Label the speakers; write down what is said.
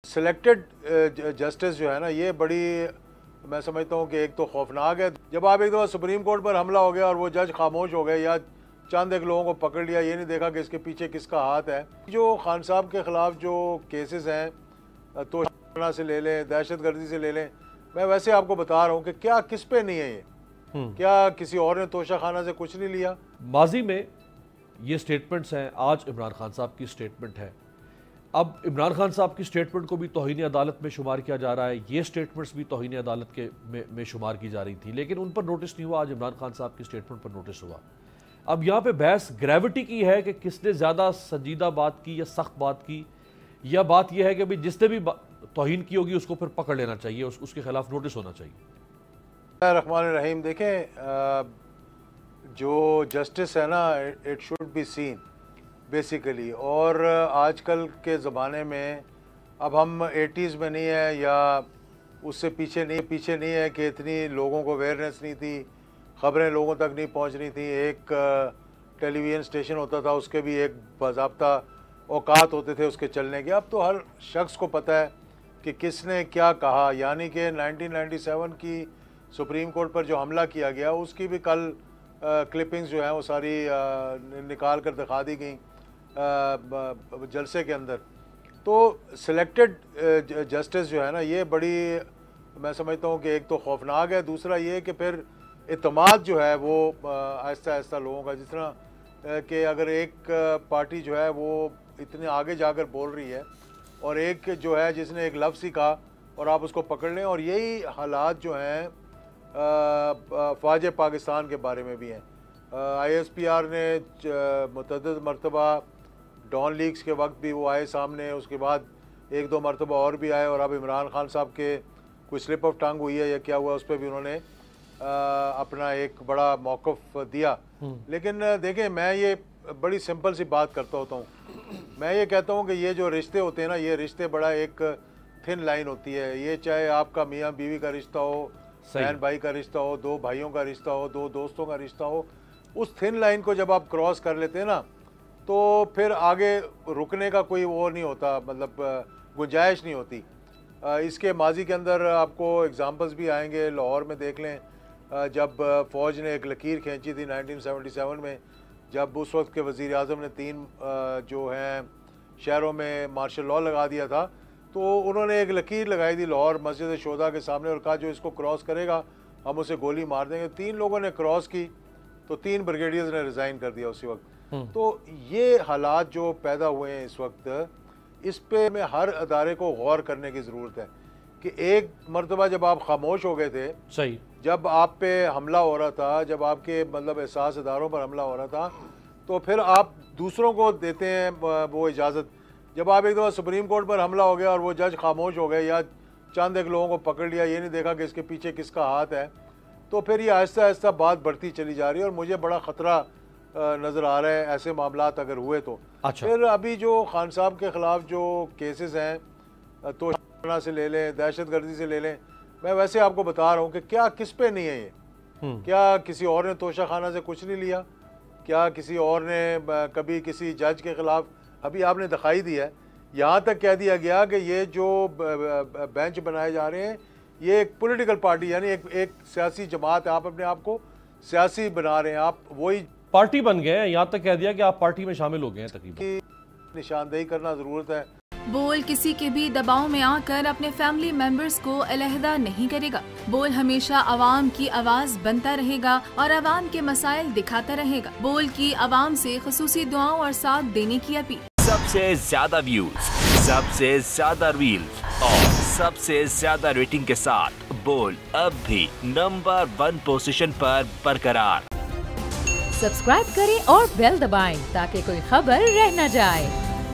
Speaker 1: Selected justice जो है ना, ये बड़ी मैं समझता हूँ कि एक तो खौफनाक है। जब आप एक दफ़ा सुप्रीम कोर्ट पर हमला हो गया और वो जज खामोश हो गए या चंद एक लोगों को पकड़ लिया, ये नहीं देखा कि इसके पीछे किसका हाथ है। जो खान साहब के ख़िलाफ़ जो केसेस हैं, तोशाखाना से ले लें, दहशत गर्दी से ले लें, मैं वैसे आपको बता रहा हूँ कि क्या किस पे नहीं है ये, क्या किसी और ने तोशाखाना से कुछ नहीं लिया।
Speaker 2: माजी में ये स्टेटमेंट्स हैं, आज इमरान खान साहब की स्टेटमेंट है। अब इमरान खान साहब की स्टेटमेंट को भी तौहीन अदालत में शुमार किया जा रहा है, ये स्टेटमेंट्स भी तौहीन अदालत के में शुमार की जा रही थी, लेकिन उन पर नोटिस नहीं हुआ। आज इमरान खान साहब की स्टेटमेंट पर नोटिस हुआ। अब यहाँ पे बहस ग्रेविटी की है कि किसने ज़्यादा संजीदा बात की या सख्त बात की, या बात यह है कि भाई जिसने भी तौहीन की होगी उसको फिर पकड़ लेना चाहिए, उसके खिलाफ नोटिस होना चाहिए।
Speaker 1: रहमान रहीम, देखें, जो जस्टिस है ना, it should be seen basically. और आजकल के ज़माने में अब हम 80s में नहीं है या उससे पीछे नहीं है कि इतनी लोगों को अवेयरनेस नहीं थी, ख़बरें लोगों तक नहीं पहुंच रही थी। एक टेलीविज़न स्टेशन होता था, उसके भी एक बाज़ाब्ता औकात होते थे उसके चलने के। अब तो हर शख्स को पता है कि किसने क्या कहा। यानी कि 1997 की सुप्रीम कोर्ट पर जो हमला किया गया, उसकी भी कल क्लिपिंग्स जो हैं वो सारी निकाल कर दिखा दी गई जलसे के अंदर। तो सिलेक्टेड जस्टिस जो है ना, ये बड़ी मैं समझता हूँ कि एक तो खौफनाक है, दूसरा ये कि फिर इत्मीद जो है वो आहिस्ता आहिस्ता लोगों का, जिस तरह कि अगर एक पार्टी जो है वो इतने आगे जाकर बोल रही है और एक जो है जिसने एक लफ्ज़ ही कहा और आप उसको पकड़ लें, और यही हालात जो हैं फ़ौज पाकिस्तान के बारे में भी हैं। ISPR ने मुतअद्दिद मरतबा डॉन लीक्स के वक्त भी वो आए सामने, उसके बाद एक दो मरतबा और भी आए, और अब इमरान खान साहब के कोई स्लिप ऑफ टंग हुई है या क्या हुआ, उस पर भी उन्होंने अपना एक बड़ा मौक़िफ़ दिया। लेकिन देखें, मैं ये बड़ी सिंपल सी बात करता होता हूँ। मैं ये कहता हूँ कि ये जो रिश्ते होते हैं ना, ये रिश्ते बड़ा एक थिन लाइन होती है। ये चाहे आपका मियाँ बीवी का रिश्ता हो, बहन भाई का रिश्ता हो, दो भाइयों का रिश्ता हो, दो दोस्तों का रिश्ता हो, उस थिन लाइन को जब आप क्रॉस कर लेते हैं ना, तो फिर आगे रुकने का कोई वो नहीं होता, मतलब गुंजाइश नहीं होती। इसके माजी के अंदर आपको एग्जांपल्स भी आएंगे। लाहौर में देख लें, जब फ़ौज ने एक लकीर खींची थी 1977 में, जब उस वक्त के वज़ीर आज़म ने 3 जो हैं शहरों में मार्शल लॉ लगा दिया था, तो उन्होंने एक लकीर लगाई थी लाहौर मस्जिद शोदा के सामने और कहा जो इसको क्रॉस करेगा हम उसे गोली मार देंगे। 3 लोगों ने क्रॉस की तो 3 ब्रिगेडियर्स ने रिज़ाइन कर दिया उसी वक्त। तो ये हालात जो पैदा हुए हैं इस वक्त, इस पे में हर अदारे को गौर करने की ज़रूरत है कि एक मरतबा जब आप खामोश हो गए थे,
Speaker 2: सही, जब
Speaker 1: आप पे हमला हो रहा था, जब आपके मतलब एहसास इदारों पर हमला हो रहा था, तो फिर आप दूसरों को देते हैं वो इजाज़त। जब आप एक दफ़ा सुप्रीम कोर्ट पर हमला हो गया और वो जज खामोश हो गए या चंद एक लोगों को पकड़ लिया, ये नहीं देखा कि इसके पीछे किसका हाथ है, तो फिर ये आहिस्ता आहिस्ता बात बढ़ती चली जा रही है। और मुझे बड़ा ख़तरा नज़र आ रहा है ऐसे मामलात अगर हुए तो।
Speaker 2: अच्छा।
Speaker 1: फिर अभी जो खान साहब के ख़िलाफ़ जो केसेस हैं, तोशाखाना से ले लें, दहशत गर्दी से ले लें, मैं वैसे आपको बता रहा हूँ कि क्या किस पे नहीं है ये, क्या किसी और ने तोशाखाना से कुछ नहीं लिया, क्या किसी और ने कभी किसी जज के ख़िलाफ़, अभी आपने दिखाई दी है, यहाँ तक कह दिया गया कि ये जो बेंच बनाए जा रहे हैं ये एक पॉलिटिकल पार्टी यानी एक सियासी जमात है, आप अपने आप को सियासी बना रहे हैं, आप वही
Speaker 2: पार्टी बन गए हैं। यहाँ तक कह दिया कि आप पार्टी में शामिल हो गए हैं तकरीबन।
Speaker 1: निशानदेही करना ज़रूरत है।
Speaker 3: बोल किसी के भी दबाव में आकर अपने फैमिली मेंबर्स को अलहदा नहीं करेगा। बोल हमेशा आवाम की आवाज बनता रहेगा और आवाम के मसाइल दिखाता रहेगा। बोल की आवाम से खुसूसी दुआओं और साथ देने की अपील।
Speaker 4: सबसे ज्यादा व्यूज, सबसे ज्यादा रील्स और सबसे ज्यादा रेटिंग के साथ बोल अब भी नंबर 1 पोजीशन पर बरकरार।
Speaker 5: सब्सक्राइब करें और बेल दबाएं ताकि कोई खबर रह न जाए।